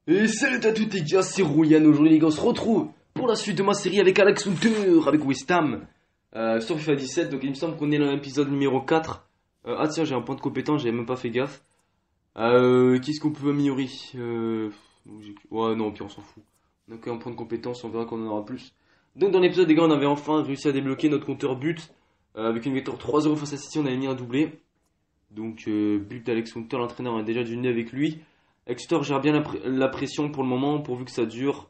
Et salut à toutes les gars, c'est Rouyan. Aujourd'hui les gars, on se retrouve pour la suite de ma série avec Alex Hunter, avec West Ham, sur FIFA 17. Donc il me semble qu'on est dans l'épisode numéro 4. Ah tiens, j'ai un point de compétence, j'avais même pas fait gaffe. Qu'est-ce qu'on peut améliorer Ouais non, puis on s'en fout. Donc un point de compétence, on verra qu'on en aura plus. Donc dans l'épisode les gars, on avait enfin réussi à débloquer notre compteur but. Avec une victoire 3-0 face à City, on avait mis un doublé. Donc but d'Alex Hunter, l'entraîneur, on a déjà du nez avec lui. Exeter gère bien la pression pour le moment, pourvu que ça dure.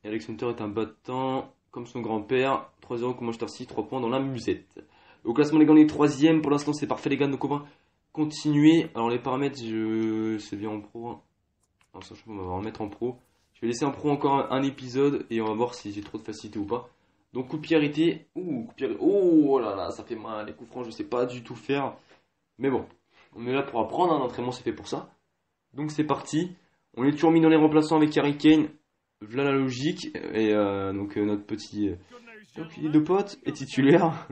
Et Alex Hunter est un battant, comme son grand-père. 3-0 comme Manchester City, 3 points dans la musette. Au classement, les gars, on est 3ème. Pour l'instant, c'est parfait, les gars, de nos copains. Continuez. Alors, les paramètres, c'est bien en pro. Hein. Alors, ça, on va remettre en pro. Je vais laisser en pro encore un épisode et on va voir si j'ai trop de facilité ou pas. Donc, coup de pied arrêté. Ouh, coup de pied arrêté. Oh là là, ça fait mal. Les coups francs, je sais pas du tout faire. Mais bon, on est là pour apprendre. Un entraînement, c'est fait pour ça. Donc c'est parti, on est toujours mis dans les remplaçants avec Harry Kane, voilà la logique, et donc notre petit enculé de pote est titulaire.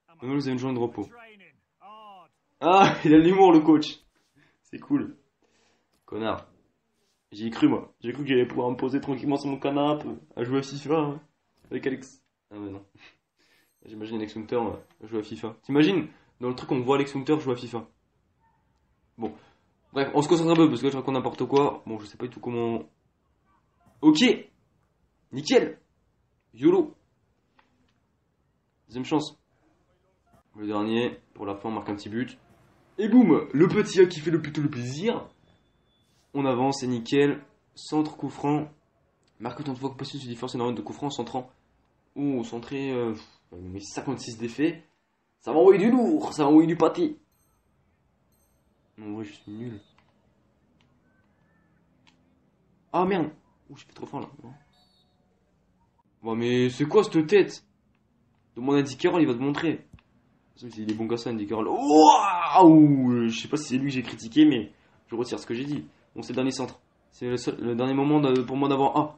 Maintenant vous avez une journée de repos. Ah, il a de l'humour le coach, c'est cool. Connard, j'y ai cru moi, j'ai cru que j'allais pouvoir me poser tranquillement sur mon canapé, à jouer à FIFA hein, avec Alex. Ah mais non, j'imagine Alex Hunter jouer à FIFA. T'imagines, dans le truc on voit Alex Hunter jouer à FIFA. Bon. Bref, on se concentre un peu parce que là je raconte n'importe quoi. Bon, je sais pas du tout comment. Ok, nickel. YOLO. Deuxième chance. Le dernier, pour la fin, on marque un petit but. Et boum, le petit A qui fait plutôt le plaisir. On avance, c'est nickel. Centre, coup franc. Marque autant de fois que possible, c'est différence énorme de coup franc, centrant. Oh, centré, 56 d'effet. Ça va envoyer du lourd, ça va envoyer du pâté. Non, en vrai, je suis nul. Ah merde. Ouh, j'ai fait trop fort là. Bon, mais c'est quoi cette tête? Demande à Andy Carroll, il va te montrer. Il est bon qu'à ça, Andy Carroll. Waouh! Je sais pas si c'est lui que j'ai critiqué, mais je retire ce que j'ai dit. Bon, c'est le dernier centre. C'est le dernier moment pour moi d'avoir A.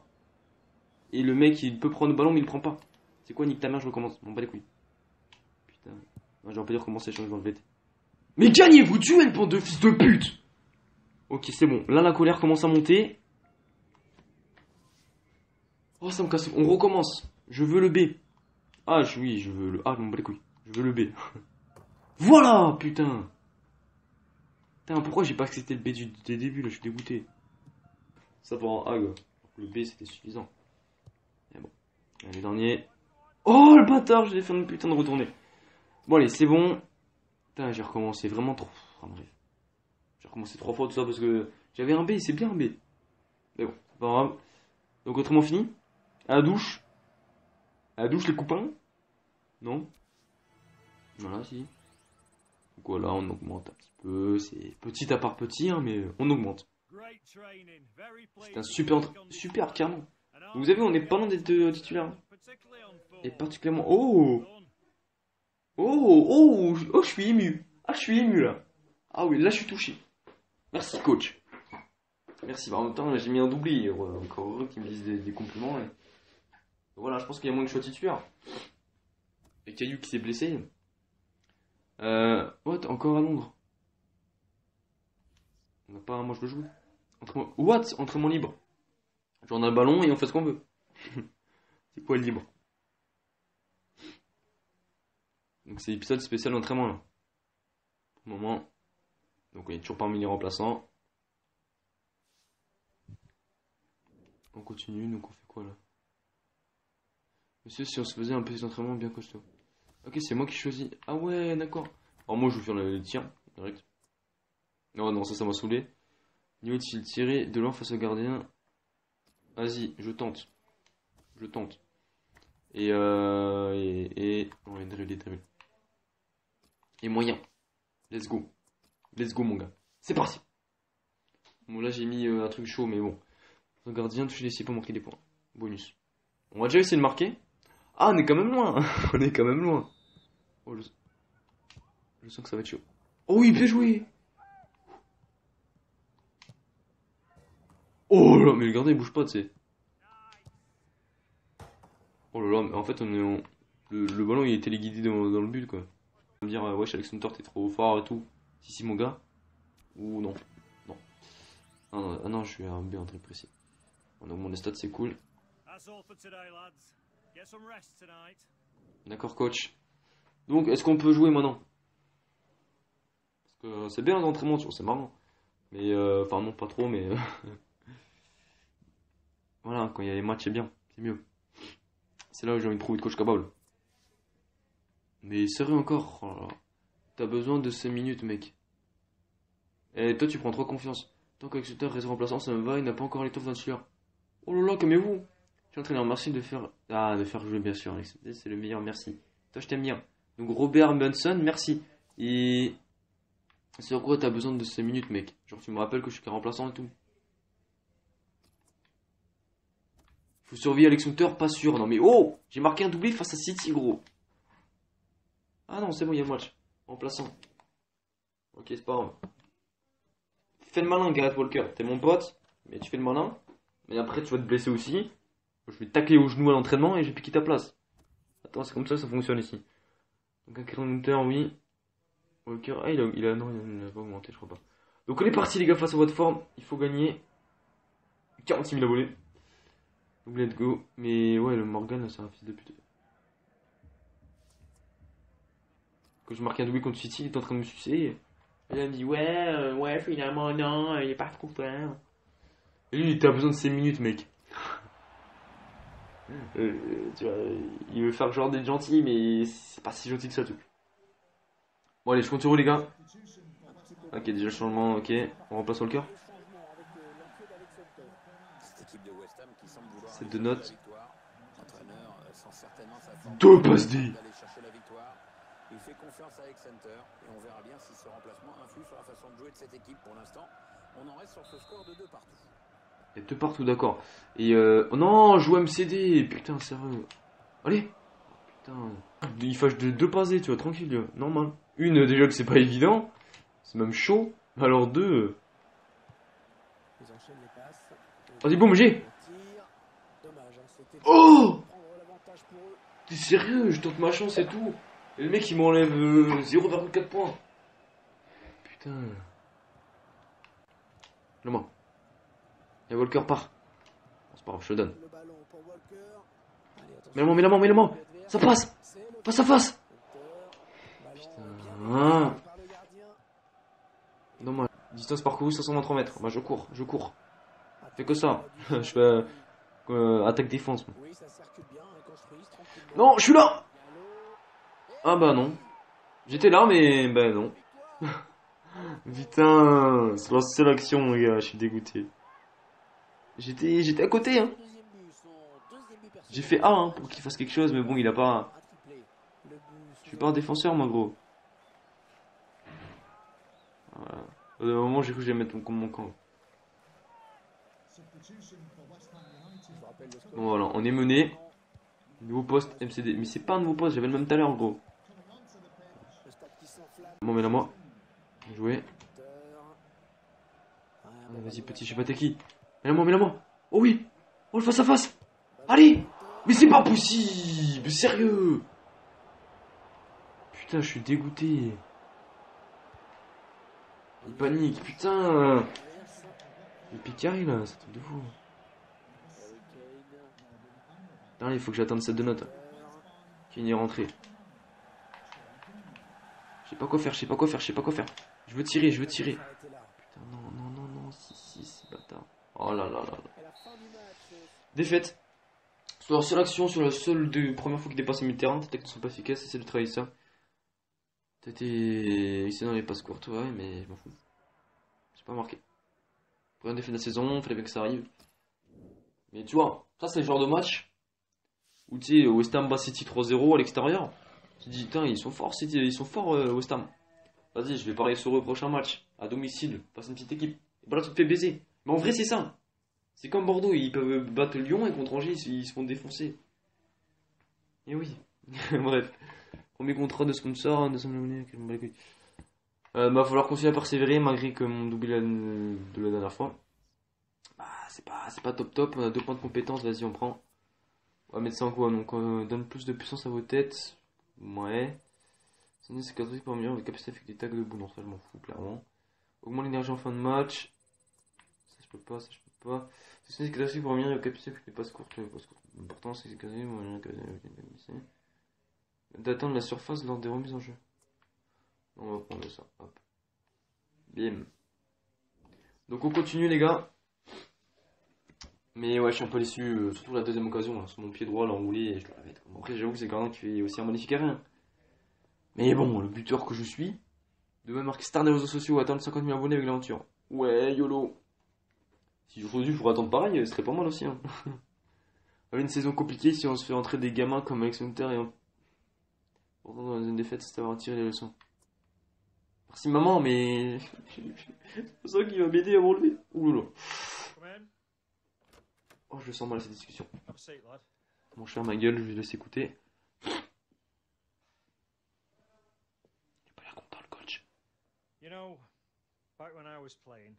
Et le mec, il peut prendre le ballon, mais il le prend pas. C'est quoi, nique ta mère, je recommence. Bon, pas les couilles. Putain. J'aurais pas dû recommencer, je change dans le VT. Mais gagnez-vous duel, bande de fils de pute! Ok, c'est bon. Là, la colère commence à monter. Oh, ça me casse. On recommence. Je veux le B. Ah, oui, je veux le A, non, pas les couilles. Je veux le B. Voilà, putain! Putain, pourquoi j'ai pas accepté le B dès le début là, je suis dégoûté. Ça pour un A, gars. Le B c'était suffisant. Mais bon. Allez, dernier. Oh le bâtard, j'ai fait une putain de retourner. Bon, allez, c'est bon. Putain, j'ai recommencé vraiment trop. Enfin, bref. J'ai recommencé 3 fois tout ça parce que j'avais un B, c'est bien un B. Mais bon, c'est pas grave. Donc, autrement fini. À la douche. À la douche, les copains. Non? Voilà, si. Donc voilà, on augmente un petit peu. C'est petit à part petit, hein, mais on augmente. C'est un super carrément. Vous avez vu, on n'est pas loin d'être titulaire. Et particulièrement. Oh! Oh! Oh! Oh, je suis ému. Ah, je suis ému là. Ah oui, là, je suis touché. Merci, coach. Merci. Bah, en même temps, là, j'ai mis un doublé. Encore heureux qu'ils me disent des compliments. Et... Voilà, je pense qu'il y a moins que je sois titulaire. Et Caillou qui s'est blessé. What? Encore à Londres. On n'a pas. Moi, je le joue. What? Entraînement libre. Genre, on a le ballon et on fait ce qu'on veut. C'est quoi le libre? Donc c'est l'épisode spécial d'entraînement là. Pour le moment. Donc on est toujours parmi les remplaçants. On continue, donc on fait quoi là? Monsieur, si on se faisait un petit entraînement bien costaud. Ok, c'est moi qui choisis. Ah ouais, d'accord. Alors moi je vais faire les tirs, direct. Non, non, ça m'a saoulé. Niveau de fil tiré de loin face au gardien. Vas-y, je tente. Je tente. Et ouais, drill. Et moyen. Let's go. Let's go mon gars. C'est parti. Bon là j'ai mis un truc chaud mais bon. Le gardien touche les cibles pour marquer des points. Bonus. On va déjà essayer de marquer. Ah on est quand même loin. On est quand même loin. Oh, je sens que ça va être chaud. Oh oui, bien joué. Oh là, mais le gardien il bouge pas, tu sais. Oh là là, mais en fait le ballon il est téléguidé dans le but quoi. On va me dire wesh Alex Hunter t'es trop fort et tout. Si mon gars. Ou non. Non. Ah non, je suis un B en très précis. Donc mon stats c'est cool. D'accord coach. Donc est-ce qu'on peut jouer maintenant? Parce que c'est bien l'entraînement, tu vois, c'est marrant. Mais enfin non pas trop, mais voilà, quand il y a les matchs c'est bien, c'est mieux. C'est là où j'ai envie de trouver de coach capable. Mais sérieux encore, oh là là. T'as besoin de 5 minutes mec. Et toi tu prends trop confiance. Tant qu'Exeter reste remplaçant, ça me va, il n'a pas encore l'étoffe d'un tueur. Oh là là, calmez-vous. Je suis entraîneur, merci de faire. Ah, de faire jouer bien sûr, Alex. C'est le meilleur, merci. Toi je t'aime bien. Donc Robert Munson, merci. Et c'est en quoi t'as besoin de 5 minutes mec. Genre tu me rappelles que je suis qu'un remplaçant et tout. Faut surveiller Alex Hunter, pas sûr. Non mais oh, j'ai marqué un doublé face à City gros. Ah non, c'est bon, il y a le match. Remplaçant. Ok, c'est pas grave. Fais le malin, Gareth Walker. T'es mon pote, mais tu fais le malin. Mais après, tu vas te blesser aussi. Je vais te tacler au genou à l'entraînement et j'ai piqué ta place. Attends, c'est comme ça fonctionne ici. Donc un Hunter, oui. Walker, ah, non, il a pas augmenté, je crois pas. Donc on est parti, les gars, face à votre forme. Il faut gagner 46 000 abonnés. Donc let's go. Mais ouais, le Morgan, c'est un fils de pute. Quand je marque un doublé contre City, il est en train de me sucer. Et là, il me dit, ouais, finalement, non, il est pas trop fort. Et lui, il a besoin de 5 minutes, mec. Tu vois, il veut faire genre d'être gentil, mais c'est pas si gentil que ça, tout. Bon, allez, je compte sur vous, les gars. Ok, déjà le changement, ok. On remplace Walker. C'est deux notes. Deux passes D. Il fait confiance à Exeter et on verra bien si ce remplacement influe sur la façon de jouer de cette équipe. Pour l'instant, on en reste sur ce score de 2 partout. Il y a 2 partout, d'accord. Et oh non, joue MCD. Putain, sérieux. Allez. Putain. Il fâche de 2 passes D, tu vois, tranquille, normal. Une, déjà que c'est pas évident. C'est même chaud. Alors deux. Vas-y, boum, j'ai. Oh! T'es sérieux? Je tente ma chance et tout. Et le mec il m'enlève 0,4 points. Putain. Le moi. Et Walker part. Bon, c'est pas grave, je te donne. Mets la main. Ça passe. Face à face. Putain. Non, moi. Distance parcourue 523 mètres. Moi je cours. Je fais que ça. Je fais attaque-défense. Non, je suis là. Ah bah non. J'étais là, mais bah non. Putain, c'est la seule action, les gars, je suis dégoûté. J'étais à côté, hein. J'ai fait A hein, pour qu'il fasse quelque chose, mais bon, il a pas. Je suis pas un défenseur, moi, gros. Voilà. Au moment, j'ai cru que j'allais mettre comme mon camp. Bon, voilà, on est mené. Nouveau poste MCD. Mais c'est pas un nouveau poste, j'avais le même tout à l'heure, gros. Bon, mais là, moi. Jouer. Vas-y, petit, je sais pas t'es qui. Mais là, moi. Oh oui. Oh, le face à face. Allez. Mais c'est pas possible. Sérieux. Putain, je suis dégoûté. Il panique, putain. Le Picari là, c'est un truc de fou. Là, il faut que j'attende cette 2 notes. Qui est rentrée. Je sais pas quoi faire. Je veux tirer. Putain, non, si, bâtard. Oh là là. Défaite. Sur la seule action, sur la seule première fois qu'il dépasse le mi-terrain, tes tactiques ne sont pas efficaces, essaie de travailler ça. T'étais ici dans les passes courtes, ouais, mais je m'en fous. J'ai pas marqué. Première défaite de la saison, fallait bien que ça arrive. Mais tu vois, ça c'est le genre de match où tu sais, West Ham bat City 3-0 à l'extérieur. Tu te dis, putain, ils sont forts, City, ils sont forts, West Ham. Vas-y, je vais parier sur eux au prochain match, à domicile, face à une petite équipe. Et bah là, tu te fais baiser. Mais en vrai, c'est ça. C'est comme Bordeaux, ils peuvent battre Lyon et contre Angers, ils se font défoncer. Et oui. Bref. Premier contrat de sponsor, 200 000 abonnés, va falloir continuer à persévérer malgré que mon doublé de la dernière fois. Bah, c'est pas top. On a 2 points de compétence, vas-y, on prend. On va mettre ça en quoi? Donc, donne plus de puissance à vos têtes. Ouais. C'est 4 par million, avec capacité avec des tags de bout. Non, ça je m'en fous, clairement. Augmente l'énergie en fin de match. Ça, je peux pas, ça je peux pas. C'est classique pour revenir au capitaine avec les passes courtes. L'important c'est quasi d'atteindre la surface lors des remises en jeu. On va prendre ça. Hop. Bim. Donc on continue les gars. Mais ouais, je suis un peu déçu, surtout la deuxième occasion, là, sur mon pied droit, l'enroulé, et je dois la mettre. Bon, après, j'avoue que c'est quelqu'un qui fait aussi un magnifique arrêt. Mais bon, le buteur que je suis, de même marquer star des réseaux sociaux, atteindre 50 000 abonnés avec l'aventure. Ouais, YOLO. Si aujourd'hui je pourrais attendre pareil, ce serait pas mal aussi. Hein. Avec une saison compliquée, si on se fait entrer des gamins comme Alex Hunter et pourtant dans une défaite, c'est avoir tiré les leçons. Merci maman, mais c'est pas ça qui va m'aider à me relever. Oulala. Oh, je sens mal cette discussion. Mon cher, ma gueule, je vais laisser écouter. Il est pas l'air content, le coach. You know, back when I was playing,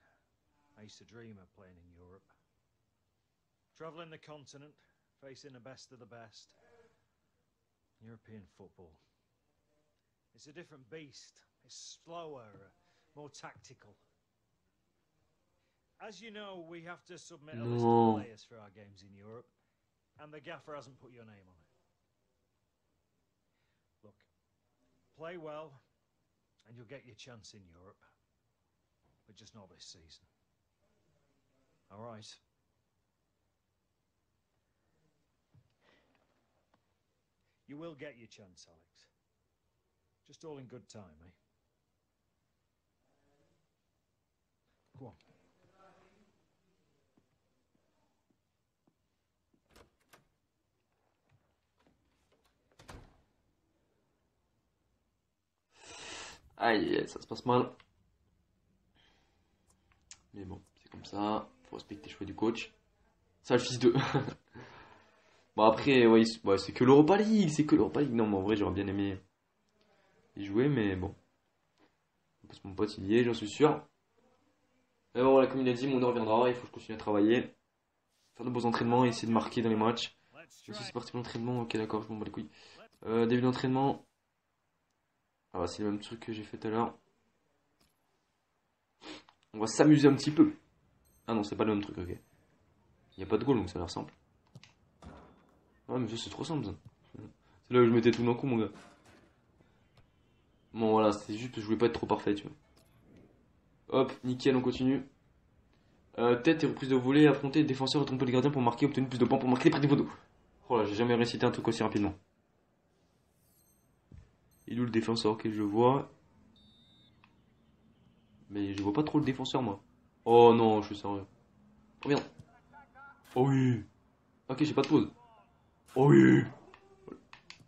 I used to dream of playing in Europe. Traveling the continent, facing the best of the best. European football. It's a different beast. It's slower, more tactical. As you know, we have to submit a list of players for our games in Europe, and the gaffer hasn't put your name on it. Look, play well, and you'll get your chance in Europe, but just not this season. All right. You will get your chance, Alex. Just all in good time, eh? Go on. Aïe, ça se passe mal. Mais bon, c'est comme ça. Faut respecter le choix du coach. Ça, le fils de. Bon, après, ouais, c'est que l'Europa League. C'est que l'Europa League. Non, mais en vrai, j'aurais bien aimé y jouer, mais bon. Parce que mon pote, il y est, j'en suis sûr. Mais bon, voilà, comme il a dit, mon heure viendra. Il faut que je continue à travailler. Faire de beaux entraînements et essayer de marquer dans les matchs. Si c'est parti pour l'entraînement, ok, d'accord, je m'en bats les couilles. Début d'entraînement. Ah bah, c'est le même truc que j'ai fait tout à l'heure. On va s'amuser un petit peu. Ah non, c'est pas le même truc, ok. Il n'y a pas de goal, donc ça a l'air simple. Ouais, mais ça, c'est trop simple, ça. C'est là où je mettais tout d'un coup, mon gars. Bon, voilà, c'était juste parce que je voulais pas être trop parfait, tu vois. Hop, nickel, on continue. Tête et reprise de volée, affronter, défenseur et tromper les gardiens pour marquer, obtenir plus de points pour marquer les prix des photos. Oh là, j'ai jamais récité un truc aussi rapidement. Il est où le défenseur? Ok, je vois. Mais je vois pas trop le défenseur, moi. Oh non, je suis sérieux. Oh merde. Oh oui. Ok, j'ai pas de pause. Oh oui.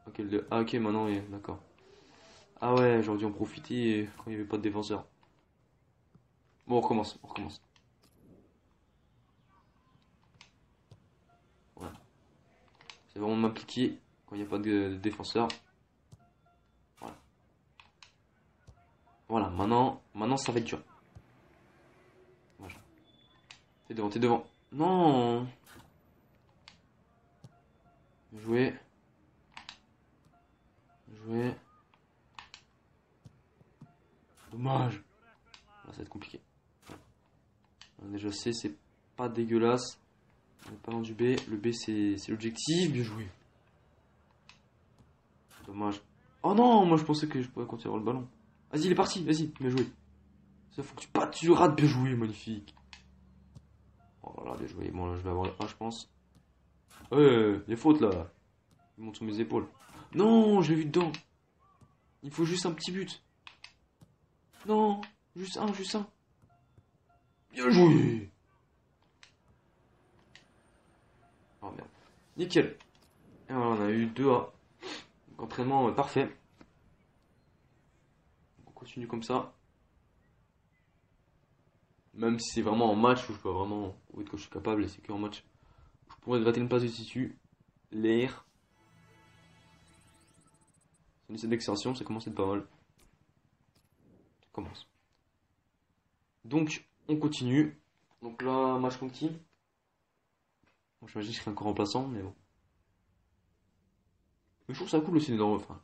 Ok, ah, ok, maintenant, oui, d'accord. Ah ouais, j'aurais dû en profiter quand il n'y avait pas de défenseur. Bon, on recommence, on recommence. Voilà. C'est vraiment de m'appliquer quand il n'y a pas de défenseur. Voilà. Voilà, maintenant ça va être dur. Voilà. T'es devant, t'es devant. Non. Jouer. Jouer. Dommage. Là, ça va être compliqué. Déjà C, c'est pas dégueulasse. On est pas dans du B. Le B, c'est l'objectif. Bien joué. Dommage. Oh non, moi je pensais que je pourrais continuer à avoir le ballon. Vas-y, il est parti, vas-y, bien joué. Ça faut que tu battes, tu rates, bien joué, magnifique. Oh là, bien joué. Bon, là, je vais avoir le A, je pense. Ouais, il y a faute là. Il monte sur mes épaules. Non, je l'ai vu dedans. Il faut juste un petit but. Non, juste un, juste un. Bien joué. Oh merde. Nickel. Et voilà, on a eu 2 A. Donc, entraînement parfait. On continue comme ça. Même si c'est vraiment en match où je peux vraiment prouver que je suis capable, et c'est qu'en match je pourrais gratter une place de tissu. L'air. C'est une essai d'extension, ça commence à être pas mal. Ça commence. Donc, on continue. Donc là, match contre qui? Bon, j'imagine que je serai encore remplaçant, mais bon. Mais je trouve ça cool aussi d'être enfin,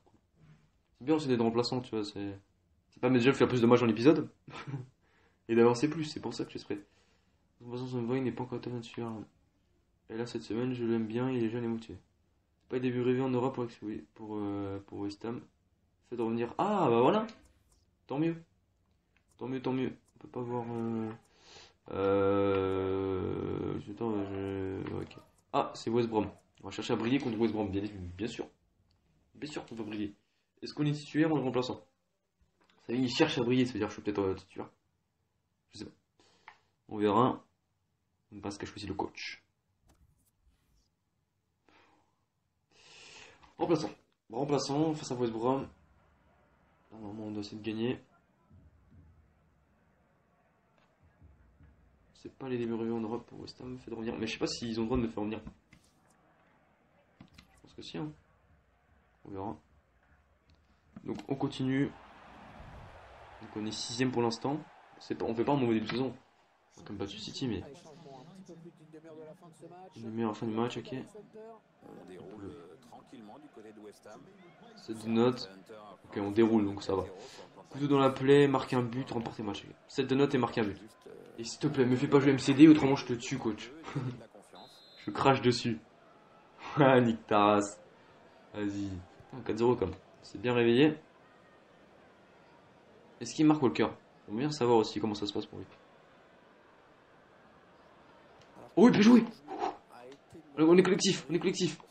c'est bien aussi d'être remplaçant, tu vois. C'est pas mais déjà de faire plus de matchs dans l'épisode et d'avancer plus, c'est pour ça que je serai. Son voix, il n'est pas encore top nature. Et là, cette semaine, je l'aime bien, il est jeune et motivé. Pas de début rêvé en Europe pour West Ham. Fait de revenir. Ah, bah voilà! Tant mieux. Tant mieux, tant mieux. On peut pas voir. Ok. Ah, c'est West Brom. On va chercher à briller contre West Brom, bien sûr. Bien sûr qu'on va briller. Est-ce qu'on est titulaire ou le remplaçant? Ça veut dire qu'il cherche à briller, ça veut dire que je suis peut-être titulaire. Je sais pas. On verra. On passe qu'à choisir le coach. Remplaçant. Remplaçant face à West Brom. Normalement, on doit essayer de gagner. C'est pas les débuts revenus en Europe pour West Ham, fait de revenir. Mais je sais pas s'ils ont le droit de me faire revenir. Je pense que si, hein. On verra. Donc on continue. Donc on est 6ème pour l'instant. On fait pas un mauvais début de saison. Comme battu City, mais. Une demi-heure à la fin du match, ok. On déroule tranquillement du côté de West Ham. 7 de notes. Ok, on déroule donc ça va. Couteau dans la plaie, marquer un but, remporter le match. 7 de notes et marquer un but. Et s'il te plaît, me fais pas jouer MCD, autrement je te tue, coach. Je crache dessus. Ah, nique ta race. Vas-y. 4-0 comme. C'est bien réveillé. Est-ce qu'il marque Walker? On va bien savoir aussi comment ça se passe pour lui. Oh, il peut jouer. On est collectif, on est collectif.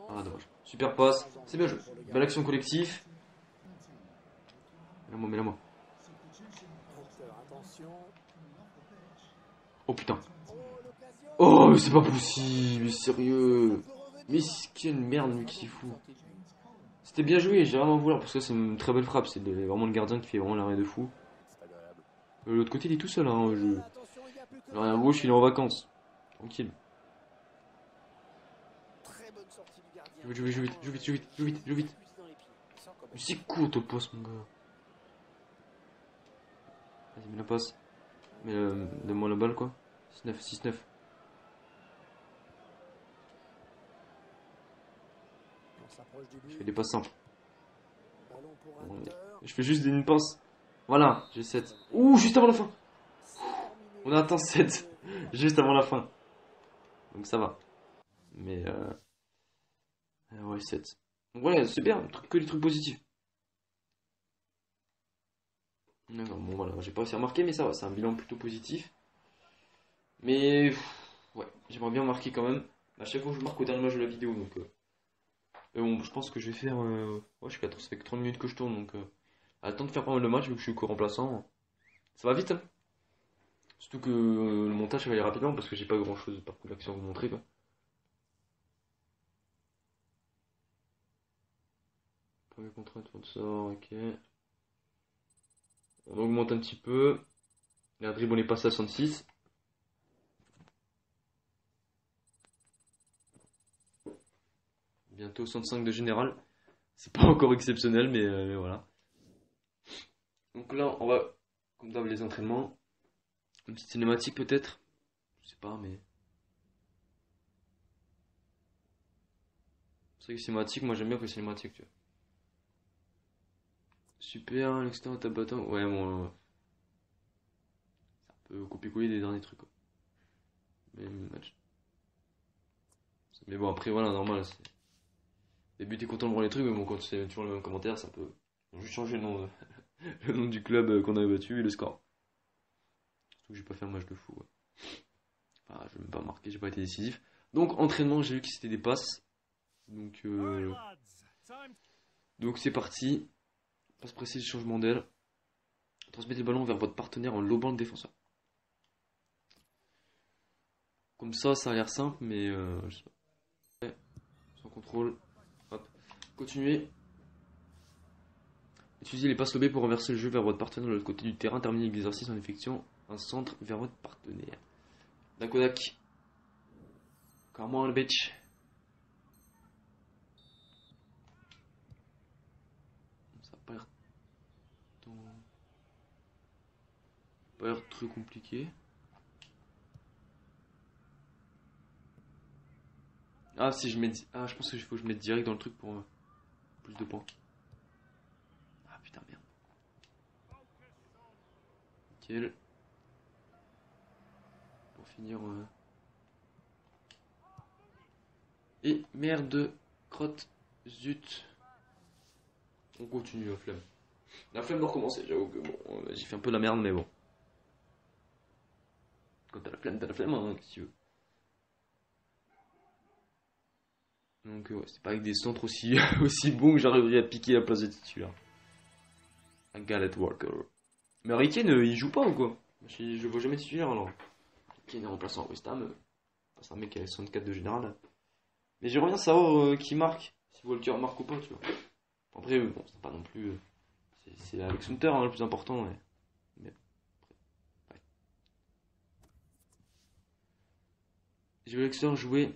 Ah, dommage. Super passe. C'est bien joué. Belle action collectif. Mets-la moi. Oh putain. Oh, mais c'est pas possible, sérieux. Mais quelle merde, lui, qui fout. C'était bien joué, j'ai vraiment voulu, parce que c'est une très belle frappe. C'est vraiment le gardien qui fait vraiment l'arrêt de fou. L'autre côté, il est tout seul, hein. L'arrière gauche, il est en vacances. Tranquille. Joue vite. Mais c'est court, ton poste, mon gars. Vas-y, mets la passe. Donne-moi la balle, quoi. 6-9. Je fais des passes simples. Je fais juste une passe. Voilà, j'ai 7. Ouh, juste avant la fin. On a atteint 7. Juste avant la fin. Donc ça va. Mais ouais, 7. Ouais, c'est bien, que des trucs positifs. D'accord, bon voilà, j'ai pas réussi à marquer, mais ça va, c'est un bilan plutôt positif. Mais ouais, j'aimerais bien marquer quand même. À chaque fois que je marque au dernier match de la vidéo, donc bon, je pense que je vais faire. Ouais, je suis 4, ça fait que 30 minutes que je tourne, donc à le temps de faire pas mal de matchs vu que je suis co-remplaçant. Ça va vite, hein. Surtout que le montage va aller rapidement parce que j'ai pas grand chose par coup d'action à vous montrer, quoi. Premier contrat de sponsor, ok. On augmente un petit peu. La dribble, on est passé à 66. Bientôt 65 de général. C'est pas encore exceptionnel, mais voilà. Donc là, on va, comme d'hab, les entraînements. Une petite cinématique peut-être. Je sais pas, mais. C'est vrai que cinématique, moi j'aime bien les cinématiques, tu vois. Super, l'extérieur tape bâton. Ouais, bon. Ça peut copier-coller des derniers trucs, quoi. Match. Mais bon, après, voilà, normal. Les buts, t'es content de voir les trucs, mais bon, quand c'est toujours le même commentaire, ça peut. On juste changer le nom, le nom du club qu'on avait battu et le score. Surtout que j'ai pas fait un match de fou, ouais. Enfin, je vais même pas marquer, j'ai pas été décisif. Donc, entraînement, j'ai vu que c'était des passes. Donc c'est parti. Passe précise, changement d'aile. Transmettez le ballon vers votre partenaire en lobant le défenseur. Comme ça a l'air simple, mais je sais pas. Sans contrôle. Hop. Continuez. Utilisez les passes lobées pour renverser le jeu vers votre partenaire de l'autre côté du terrain. Terminez l'exercice en effectuant un centre vers votre partenaire. Dakodak. Come on, bitch. Ça a pas l'air très compliqué. Ah, si je mets. Ah, je pense qu'il faut que je mette direct dans le truc pour plus de points. Ah putain, merde. Nickel. finir. Et merde, crotte, zut. On continue la flemme. La flemme de recommencer, j'avoue que bon, j'ai fait un peu la merde, mais bon. Quand t'as la flemme, hein, qu'est-ce que tu veux. Donc ouais, c'est pas avec des centres aussi, aussi bons que j'arriverai à piquer la place de titulaire. Un Gallet Walker. Mais Harry Kane, il joue pas ou quoi? Je le vois jamais titulaire alors. Kane est remplaçant à West Ham. C'est un mec qui a 64 de général. Mais j'aimerais bien savoir qui marque. Si Walker marque ou pas, tu vois. Après, bon, c'est pas non plus. C'est Alex Hunter hein, le plus important. Ouais. Mais après, ouais. J'ai vu Alex Hunter jouer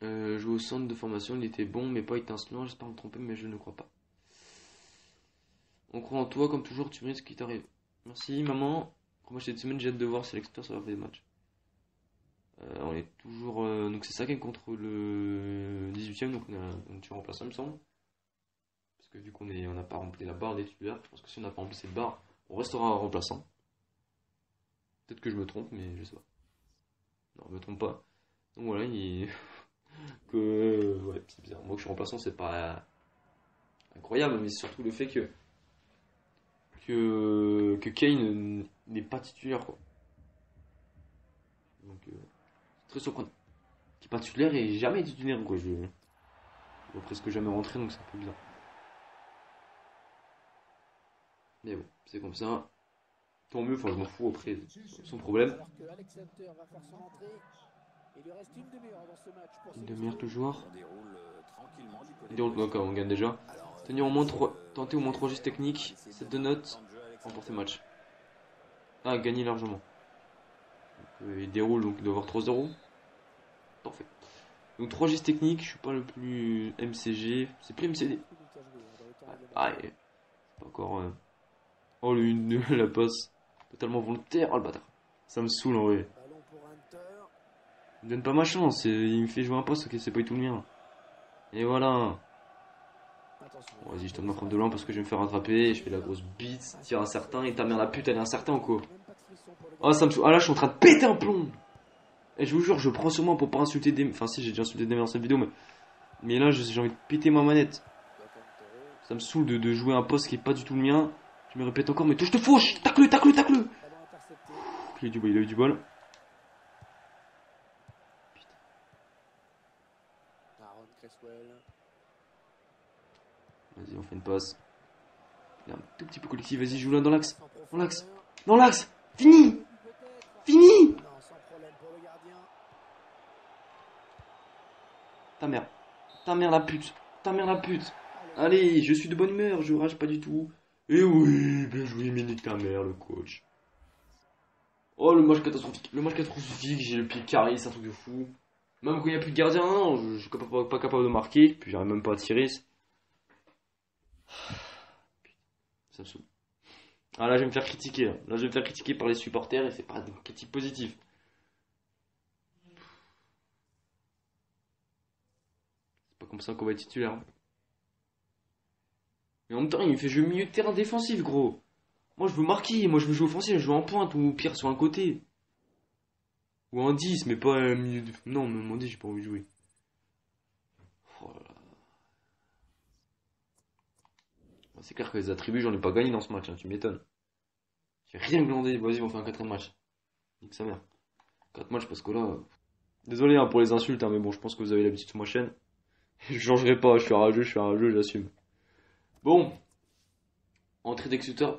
au centre de formation. Il était bon, mais pas étincelant. J'espère me tromper, mais je ne crois pas. On croit en toi, comme toujours, tu mérites ce qui t'arrive. Merci, maman. Pour moi, cette semaine, j'ai hâte de voir si Alex Hunter ça va faire des matchs. On est toujours. Donc, c'est ça qui est contre le 18ème. Donc, on a un tueur remplaçant, il me semble. Parce que vu qu'on n'a pas rempli la barre des titulaires, je pense que si on n'a pas rempli cette barre, on restera remplaçant. Peut-être que je me trompe, mais je sais pas. Non, je me trompe pas. Donc voilà, ouais, c'est bizarre. Moi que je suis remplaçant, c'est pas incroyable, mais c'est surtout le fait que Kane n'est pas titulaire, quoi. Donc, c'est très surprenant. Qui est pas titulaire et jamais titulaire, quoi. Je vois presque jamais rentrer, donc c'est un peu bizarre. Mais bon, c'est comme ça. Tant mieux, enfin je m'en fous après, son problème. Alors que Alex Hunter va faire son entrée. Il lui reste une demi-heure dans ce match pour Une demi-heure toujours. On déroule tranquillement du côté Il déroule donc on gagne déjà. Tenir au moins 3, tenter au moins 3 gestes techniques, 7 de notes, remporter match. Ah, gagner largement. Donc, il déroule donc il doit avoir 3-0. Parfait. Donc 3 gestes techniques, je suis pas le plus MCG, c'est plus MCD. Ah, c'est pas encore. Oh, la passe totalement volontaire. Oh le bâtard. Ça me saoule en vrai. Il me donne pas ma chance, il me fait jouer un poste, ok, c'est pas du tout le mien. Et voilà. Bon, vas-y, je donne ma frappe de loin parce que je vais me faire rattraper. Je fais la grosse bite, tire incertain, et ta mère la pute, elle est incertain ou quoi? Oh, ça me saoule. Ah là, je suis en train de péter un plomb. Et je vous jure, je prends sur moi pour pas insulter des. Enfin, si, j'ai déjà insulté des mecs dans cette vidéo, mais là, j'ai envie de péter ma manette. Ça me saoule de jouer un poste qui est pas du tout le mien. Je me répète encore, mais touche te fauche! Tacle-le, tacle-le, tacle-le! Il a eu du bol. Vas-y, on fait une passe. Il est un tout petit peu collectif. Vas-y, joue là dans l'axe. Dans l'axe. Dans l'axe. Fini. Fini. Ta mère. Ta mère la pute. Ta mère la pute. Allez, je suis de bonne humeur. Je rage pas du tout. Et oui, bien joué, mais nique ta mère, le coach. Oh, le match catastrophique. Le match catastrophique. J'ai le pied carré, c'est un truc de fou. Même quand il n'y a plus de gardien, non, je suis pas capable de marquer. Puis j'arrive même pas à tirer. Ça me saoule. Ah là je vais me faire critiquer. Là je vais me faire critiquer par les supporters et c'est pas une critique positive. C'est pas comme ça qu'on va être titulaire. Mais en même temps il me fait jouer milieu de terrain défensif gros. Moi je veux marquer, moi je veux jouer offensif, je veux en pointe ou pire sur un côté. Ou en 10 mais pas un milieu de... Non même en 10 j'ai pas envie de jouer. Oh là là. C'est clair que les attributs j'en ai pas gagné dans ce match, hein, tu m'étonnes. J'ai rien glandé, vas-y on fait un quatrième match. Nique sa mère. 4 matchs parce que là... Désolé hein, pour les insultes, hein, mais bon je pense que vous avez l'habitude sur ma chaîne. Je changerai pas, je suis rageux, j'assume. Bon, entrée d'Exeter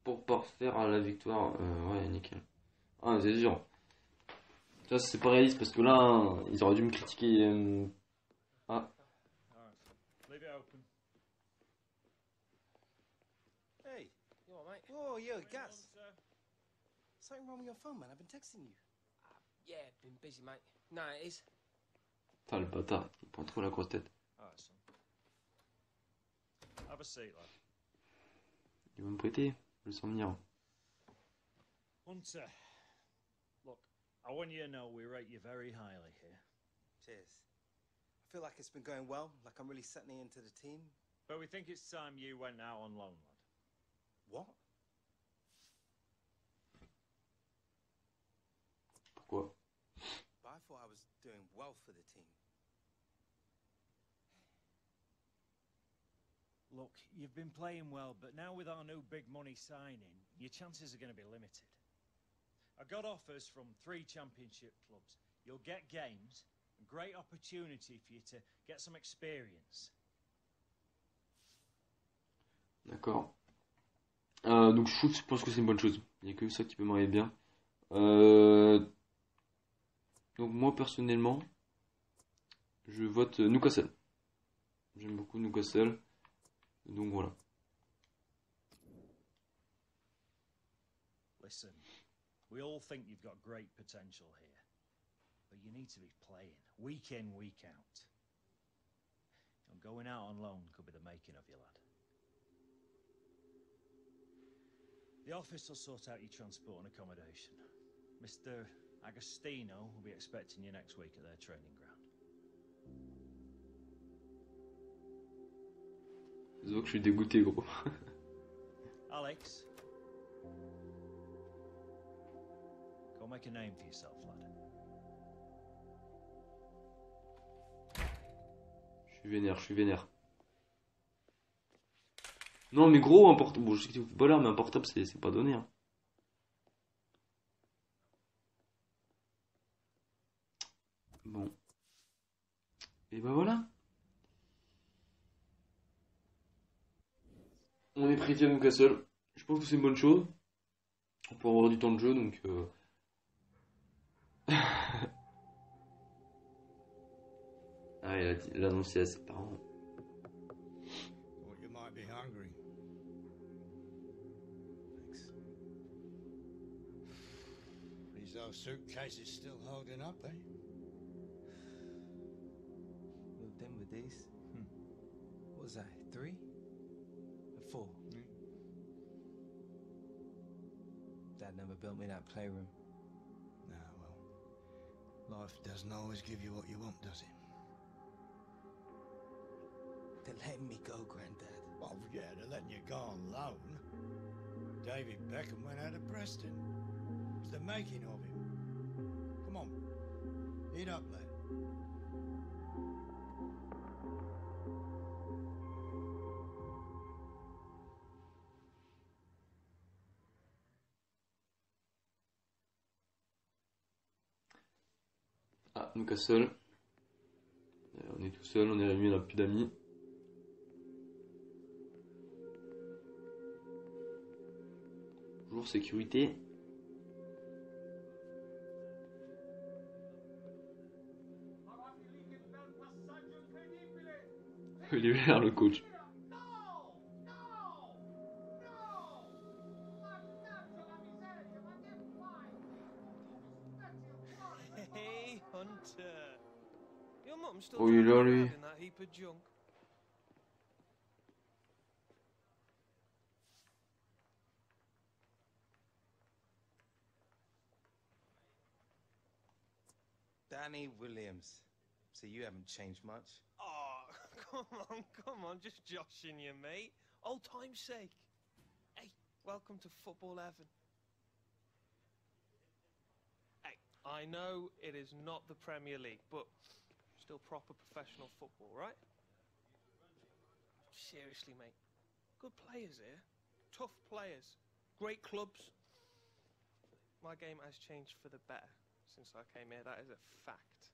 pour parfaire à la victoire. Ouais, nickel. Ah, c'est dur. Ça, c'est pas réaliste parce que là, ils auraient dû me critiquer. Ah, Leave it open. Hey, you alright, mate? Oh, yo, Gas. Something wrong with your phone, man? I've been texting you. Yeah, been busy, mate. No, it is. putain, le bâtard, il prend trop la grosse tête. Alright, son. Have a seat, lad. Il va me prêter, je le sens venir. Hunter, look, I want you to know we rate you very highly here. Cheers. I feel like it's been going well, like I'm really settling into the team. But we think it's time you went out on loan, lad. What? Pourquoi? yourself for the team. Look, you've been playing well, but now with our new big money signing, your chances are going to be limited. I got offers from 3 championship clubs. You'll get games, a great opportunity for you to get some experience. D'accord. Donc shoot, je pense que c'est une bonne chose. Il n'y a que ça qui peut m'arriver bien. Donc moi personnellement, je vote Newcastle. J'aime beaucoup Newcastle. Donc voilà. Listen, we all think you've got great potential here, but you need to be playing week in, week out. And going out on loan could be the making of you, lad. The office will sort out your transport and accommodation. Mr. Agostino will be expecting you next week at their training ground. Je vois que je suis dégoûté, gros. Alex, go make a name for yourself, lad. Je suis vénère, je suis vénère. Non, mais gros, un portable. Bon, je sais que tu es footballeur, mais un portable, c'est pas donné. Hein. Bon. Et ben voilà. On est prêt à Newcastle. Je pense que c'est une bonne chose. On peut avoir du temps de jeu, donc. Ah, il a annoncé à ses parents. Thought you might be hungry. Thanks. These old suitcases still holding up, eh? Moved in with these. What was that, 3? Or 4? Dad never built me that playroom. Nah, well, life doesn't always give you what you want, does it? They're letting me go, Granddad. Oh, yeah, they're letting you go on loan. David Beckham went out of Preston. It's the making of him. Come on, eat up, lad. Ah, Newcastle. On est tout seul, on est réunis, on n'a plus d'amis. Toujours sécurité. Il est vert, le coach. Hey, Hunter. Your mum's still Oh, il est là, lui. in that heap of junk. Danny Williams. So you haven't changed much. Oh, come on, just joshing you, mate. Old time's sake. Hey, welcome to Football Heaven. Hey, I know it is not the Premier League, but still proper professional football, right? Seriously, mate. Good players here. Tough players. Great clubs. My game has changed for the better since I came here. That is a fact.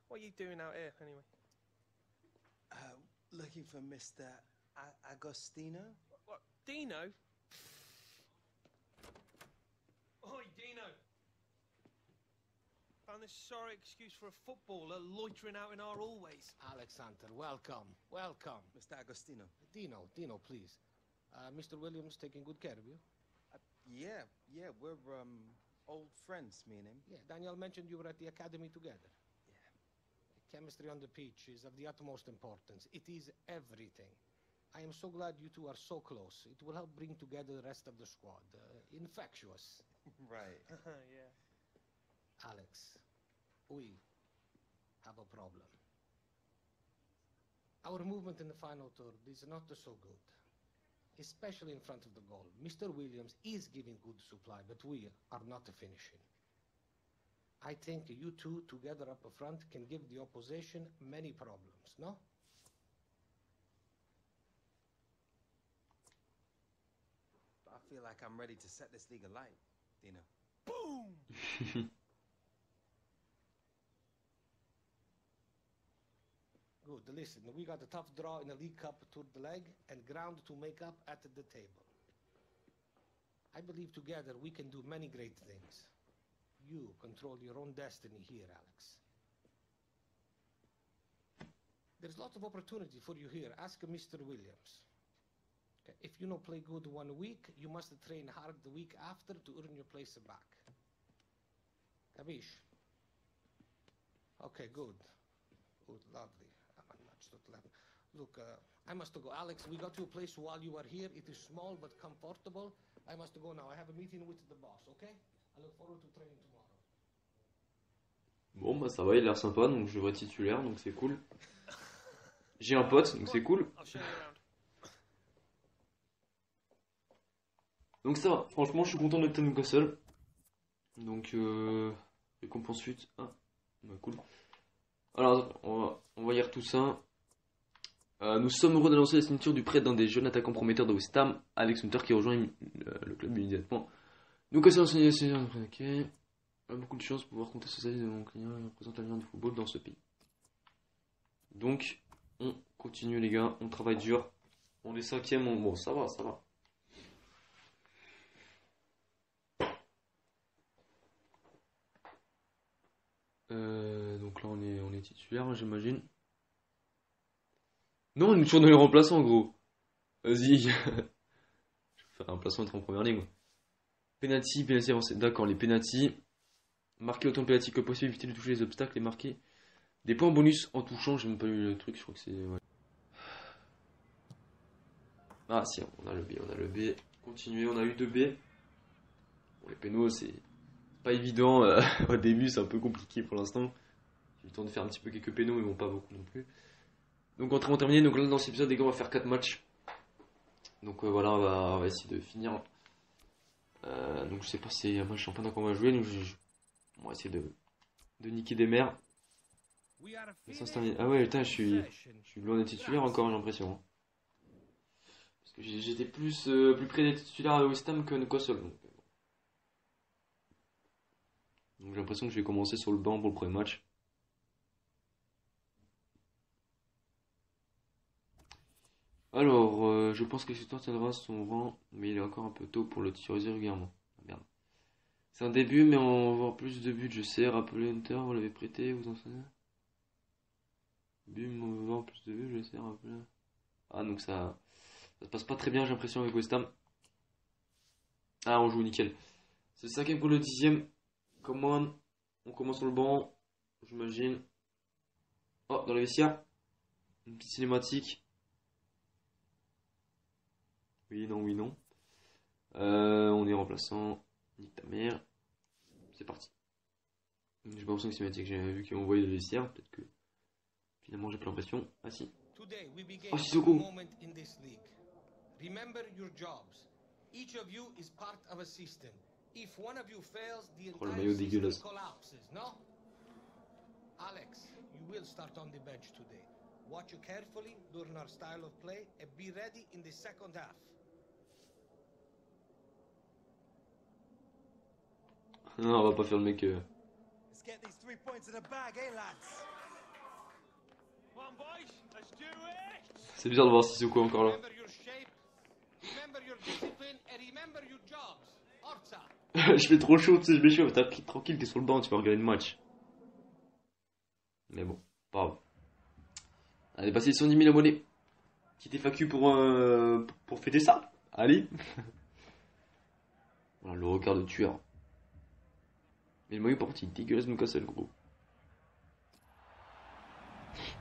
What are you doing out here, anyway? Looking for Mr. Agostino? What? Dino? Oi, Dino! Found this sorry excuse for a footballer loitering out in our hallways. Alexander, welcome, welcome. Mr. Agostino. Dino, please. Mr. Williams taking good care of you? Yeah, we're old friends, me and him. Yeah, Daniel mentioned you were at the academy together. Chemistry on the pitch is of the utmost importance. It is everything. I am so glad you two are so close. It will help bring together the rest of the squad. Infectious. Right. Yeah. Alex, we have a problem. Our movement in the final third is not so good, especially in front of the goal. Mr. Williams is giving good supply, but we are not finishing. I think you two together up front can give the opposition many problems, no? I feel like I'm ready to set this league alight, Dino. Boom! Good. Listen, we got a tough draw in the League Cup toward the leg and ground to make up at the table. I believe together we can do many great things. You control your own destiny here, Alex. There's lots of opportunity for you here. Ask Mr. Williams. Okay, if you don't play good 1 week, you must train hard the week after to earn your place back. Capish? Okay, good. Good, lovely. Look, I must go. Alex, we got you a place while you are here. It is small but comfortable. I must go now. I have a meeting with the boss, okay? I look forward to training tomorrow. Bon, bah ça va, il a l'air sympa, donc je devrais être titulaire, donc c'est cool. J'ai un pote, donc c'est cool. Donc ça va, franchement, je suis content d'être à Newcastle. Donc, récompense suite. Ah, bah cool. Alors, on va lire tout ça. Nous sommes heureux d'annoncer la signature du prêt d'un des jeunes attaquants prometteurs de West Ham, Alex Hunter, qui rejoint le club immédiatement. Newcastle a signé la signature. Ok. Beaucoup de chance de pouvoir compter sur sa vie de mon client et représente l'avenir du football dans ce pays. Donc, on continue les gars, on travaille dur. On est 5ème, bon ça va, ça va. Donc là on est titulaire, j'imagine. Non, on est toujours dans les remplaçants, gros. Vas-y. Je vais faire un remplaçant être en première ligne. Penalty avancé. D'accord, les penalty. Marquer autant de penalty que possible, éviter de toucher les obstacles et marquer des points bonus en touchant. J'ai même pas eu le truc, je crois que c'est. Ouais. Ah si, on a le B. Continuer, on a eu 2 B. Bon, les pénaux, c'est pas évident. Au début, c'est un peu compliqué pour l'instant. J'ai eu le temps de faire un petit peu quelques pénaux, mais bon, pas beaucoup non plus. Donc entraînement terminé, donc là dans cet épisode les gars on va faire 4 matchs. Donc voilà on va essayer de finir. Donc je sais pas si c'est un match championnat qu'on va jouer, donc on va essayer de niquer des mères. Ah ouais putain je suis loin d'être titulaire encore j'ai l'impression. Parce que j'étais plus près d'être titulaire à West Ham que Newcastle. Donc j'ai l'impression que je vais commencer sur le banc pour le premier match. Alors, je pense qu'Exeter tiendra son rang, mais il est encore un peu tôt pour le titulariser régulièrement. Ah, merde. C'est un début, mais on va avoir plus de buts, je sais. Rappelez Hunter, vous l'avez prêté, vous en savez. Bum, on va avoir plus de buts, je sais. Rappelez. Ah, donc ça se passe pas très bien, j'ai l'impression, avec West Ham. Ah, on joue nickel. C'est le 5ème pour le 10ème. Come on. On commence sur le banc, j'imagine. Oh, dans les vestiaires. Une petite cinématique. Oui, non. On est remplaçant. Nique ta mère. C'est parti. J'ai pas l'impression que c'est cinématique. J'ai vu qu'ils ont envoyé le vestiaire. Peut-être que finalement j'ai pas l'impression. Ah si. Oh, Sissoko. Remember your jobs. Each of you is part of a system. If one of you fails, the Oh, le entire maillot system dégueulasse. collapses, no? Alex, you will start on the bench today. Watch you carefully, learn our style of play, and be ready in the second half. Non, on va pas faire le mec. Let's get these 3 points in the bag, eh, lads? Come on, boys, let's do it! C'est bizarre de voir Sissoko encore là. Remember your shape, remember your discipline, and remember your jobs. Orza. Je fais trop chaud, tu sais, je m'échauffe. T'as pris tranquille, t'es sur le banc, tu vas regarder le match. Mais bon, pas grave. Allez, passer 110 000 abonnés. Petite FAQ pour fêter ça. Allez. Voilà, le regard de tueur. Mais le maillot, par contre, il est dégueulasse de Newcastle, gros.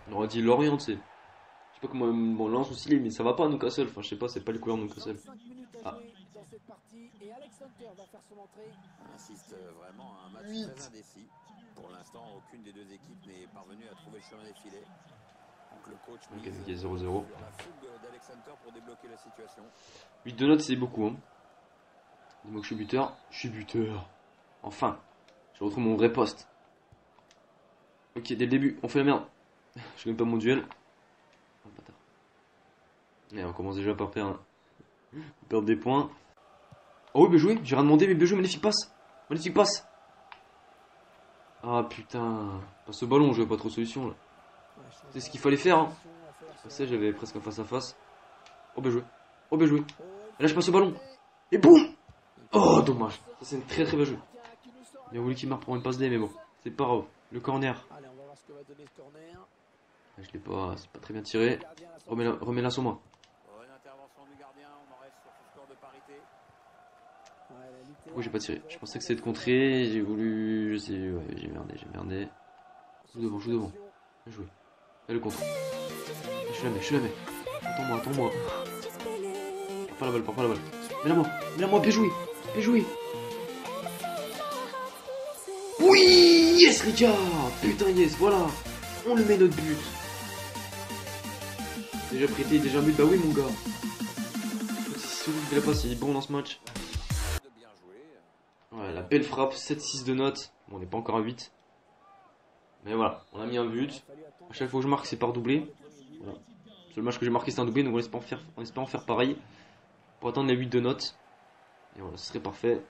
On aurait dit Lorient, tu sais. Je sais pas comment on lance aussi, mais ça va pas à Newcastle. Enfin, je sais pas, c'est pas les couleurs de Newcastle. Ah. On assiste vraiment à un match très indécis. Pour l'instant, aucune des deux équipes n'est parvenue à trouver le chemin des filets. Donc le coach mise Ok, 0-0. sur la fougue d'Alex Hunter pour débloquer la situation. 8 de notes, c'est beaucoup, hein. Dis-moi que je suis buteur. Je suis buteur. Enfin. Je retrouve mon vrai poste. Ok, dès le début, on fait la merde. Je gagne pas mon duel. Oh, bâtard. Et on commence déjà par perdre des points. Oh oui, bien joué, j'ai rien demandé, mais bien joué, magnifique passe. Magnifique passe. Ah putain. Pas ce ballon, j'avais pas trop de solution là. C'est ce qu'il fallait faire. Hein. Ça, j'avais presque un face à face. Oh, bien joué. Oh, bien joué. Et là, je passe ce ballon. Et boum. Oh, dommage. Ça, c'est une très très belle jeu. Bien voulu qu'il marque pour une passe D, mais bon. C'est pas grave. Le corner. Allez, on va voir ce que va donner ce corner. Je l'ai pas, c'est pas très bien tiré. Remets-la sur moi. Bonne intervention du gardien, on en reste sur ce score de parité. Pourquoi j'ai pas tiré? Je pensais que c'était de contrer, j'ai voulu. Je sais, ouais, j'ai merdé. Joue devant. Bien joué. Là, le contre. Je la mets. Attends-moi. Prends pas la balle. Mets-la-moi, bien joué. Oui, yes les gars. Putain, yes, voilà. On le met notre but. Déjà prêté, déjà un but, bah oui mon gars. Si vous la passe, il est bon dans ce match. Ouais, la belle frappe, 7-6 de note. Bon, on n'est pas encore à 8. Mais voilà, on a mis un but. À chaque fois que je marque, c'est par doublé. Voilà. Le seul match que j'ai marqué, c'est un doublé, donc on espère en faire pareil. Pour atteindre les 8 de note. Et voilà, ce serait parfait.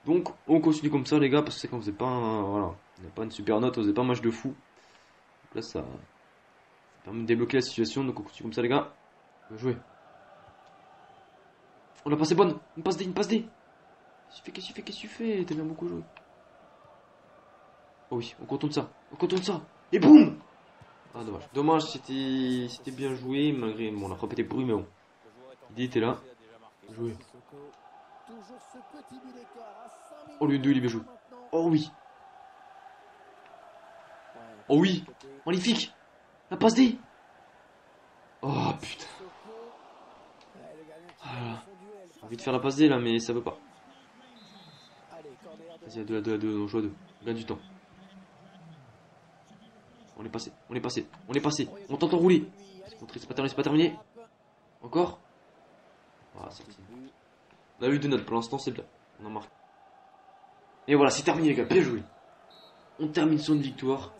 Donc, on continue comme ça, les gars, parce que c'est qu'on faisait pas voilà, on n'a pas une super note, on faisait pas un match de fou. Donc là, ça permet de débloquer la situation, donc on continue comme ça, les gars. Bien joué. On la passe est bonne, une passe D. Qu'est-ce que tu fais? T'as bien beaucoup joué. Oh oui, on contourne ça. Et boum! Ah, dommage, c'était bien joué, malgré. Bon, la frappe était pourrie, mais bon. L'idée était là. Bien joué. Oh, le 2, il est bien joué. Oh oui, magnifique. La passe D. Oh putain. Voilà. J'ai envie de faire la passe D là, mais ça veut pas. Vas-y, à 2, on joue à 2. On gagne du temps. On est passé. On tente d'enrouler. C'est pas terminé. Encore. Ah, sorti. On a eu 2 notes, pour l'instant c'est bien. On a marqué. Et voilà, c'est terminé les gars, bien joué. On termine sur une victoire.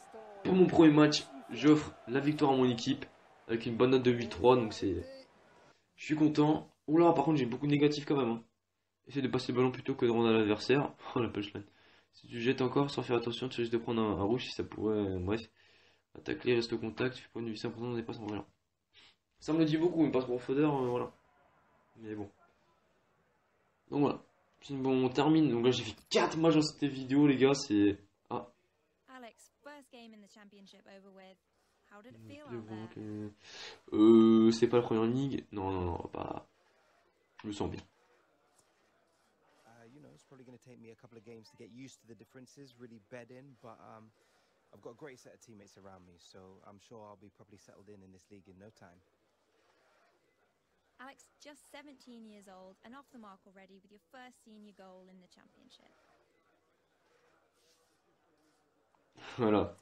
Pour mon premier match, j'offre la victoire à mon équipe. Avec une bonne note de 8-3, donc c'est... Je suis content. Oula, par contre j'ai beaucoup de négatifs quand même. Hein. Essaye de passer le ballon plutôt que de rendre à l'adversaire. Oh la punchline. Si tu jettes encore sans faire attention, tu risques de prendre un rouge si ça pourrait... Bref. Attaque-les, reste au contact, tu fais pas une visée importante dans des passes en voilà. Ça me le dit beaucoup, une passe pour Foder, voilà. Mais bon. Donc voilà. Bon, on termine. Donc là, j'ai fait 4 matchs dans cette vidéo, les gars. C'est. Ah. Alex, first game in the championship over with. How did it feel out there? C'est pas la première ligue. Non, pas. Je me sens bien. You know, it's probably going to take me a couple of games to get used to the differences, really bed in, but I've got a great set of teammates around me, so I'm sure I'll be properly settled in this league in no time. Alex, just 17 years old and off the mark already with your first senior goal in the championship. Voilà.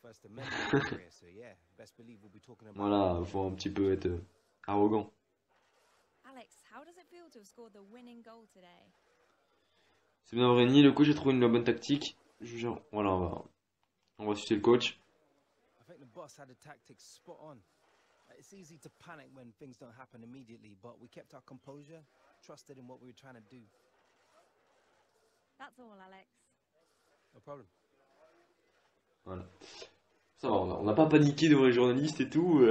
First American career, so yeah, best believe we'll be talking about. Voilà, faut un petit peu être arrogant. Alex, how does it feel to have scored the winning goal today? C'est bien Rémi, le coach a trouvé une bonne tactique. Voilà, on va suivre le coach. I think the boss had the tactics spot on. It's easy to panic when things don't happen immediately, but we kept our composure, trusted in what we were trying to do. That's all, Alex. No problem. Voilà. Ça va, on n'a pas paniqué devant les journalistes et tout.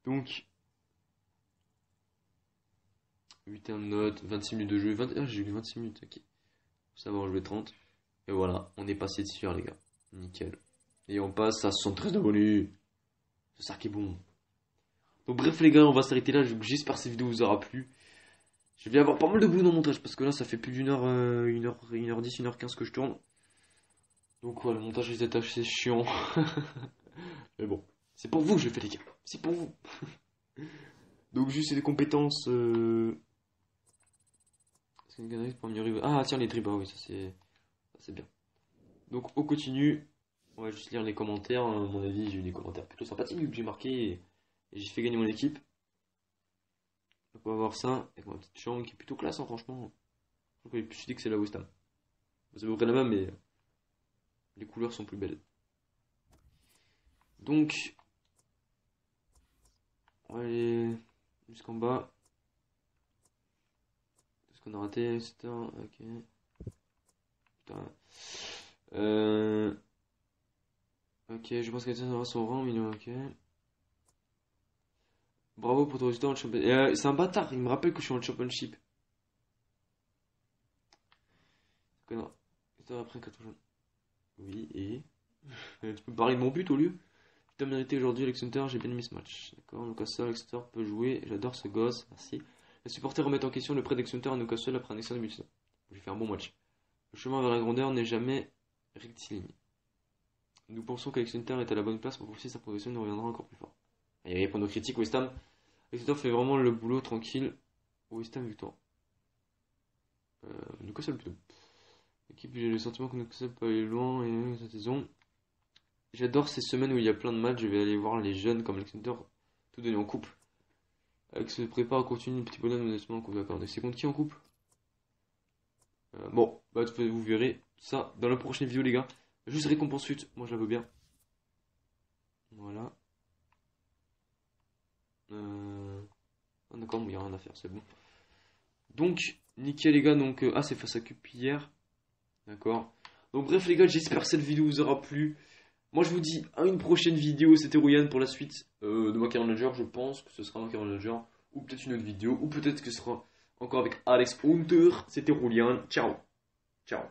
Donc, 8 de note, 26 minutes de jeu. Ah, j'ai eu 26 minutes, ok. Ça va, on jouait 30. Et voilà, on est passé dessus, les gars. Nickel. Et on passe à 73 d'abonnés. C'est ça qui est bon. Donc bref les gars, on va s'arrêter là. J'espère que cette vidéo vous aura plu. Je vais avoir pas mal de boulot dans le montage parce que là ça fait plus d'une heure, 1h10, 1h15 que je tourne. Donc ouais, le montage risque d'être assez chiant. Mais bon, c'est pour vous que je le fais les gars. C'est pour vous. Donc juste des compétences. Ah tiens les dribbles, oui ça c'est bien. Donc on continue. On va juste lire les commentaires. À mon avis, j'ai eu des commentaires plutôt sympathiques vu que j'ai marqué et j'ai fait gagner mon équipe. Donc on va voir ça avec ma petite chambre qui est plutôt classe, hein, franchement. Donc, je dis que c'est la West Ham. C'est à peu près la même, mais les couleurs sont plus belles. Donc, on va aller jusqu'en bas. Tout ce qu'on a raté, etc. Ok. Putain. Ok, je pense qu'Etienne aura son rang, mais ok. Bravo pour ton résultat en championship. C'est un bâtard, il me rappelle que je suis en championship. Connard. Après 4 jours. Oui, et. Tu peux me parler de mon but au lieu. Tu as mérité aujourd'hui, Alex Hunter, j'ai bien aimé ce match. D'accord, Newcastle, Exeter peut jouer, j'adore ce gosse, merci. Les supporters remettent en question le prêt d'Alex Hunter à Newcastle après un excellent début de saison. J'ai fait un bon match. Le chemin vers la grandeur n'est jamais rectiligne. Nous pensons qu'Alex Hunter est à la bonne place pour poursuivre sa progression et nous reviendra encore plus fort. Et il répond aux critiques, West Ham. Exeter fait vraiment le boulot tranquille. West Ham victoire. Newcastle plutôt. L'équipe, j'ai le sentiment que Newcastle peut aller loin et cette saison. J'adore ces semaines où il y a plein de matchs. Je vais aller voir les jeunes comme Alex Hunter tout donner en coupe. Alex se prépare à continuer le petit bonhomme honnêtement en coupe d'accord. C'est contre qui en coupe? Bon, bah vous verrez ça dans la prochaine vidéo les gars. Juste récompense suite, moi je la veux bien. Voilà. Ah, d'accord, mais il n'y a rien à faire, c'est bon. Donc, nickel les gars, donc c'est face à Cup hier. D'accord. Donc bref les gars, j'espère que cette vidéo vous aura plu. Moi je vous dis à une prochaine vidéo, c'était Rouyan pour la suite de Maker Manager. Je pense que ce sera Maker Manager. Ou peut-être une autre vidéo. Ou peut-être que ce sera encore avec Alex Hunter. C'était Rouyan. Ciao. Ciao.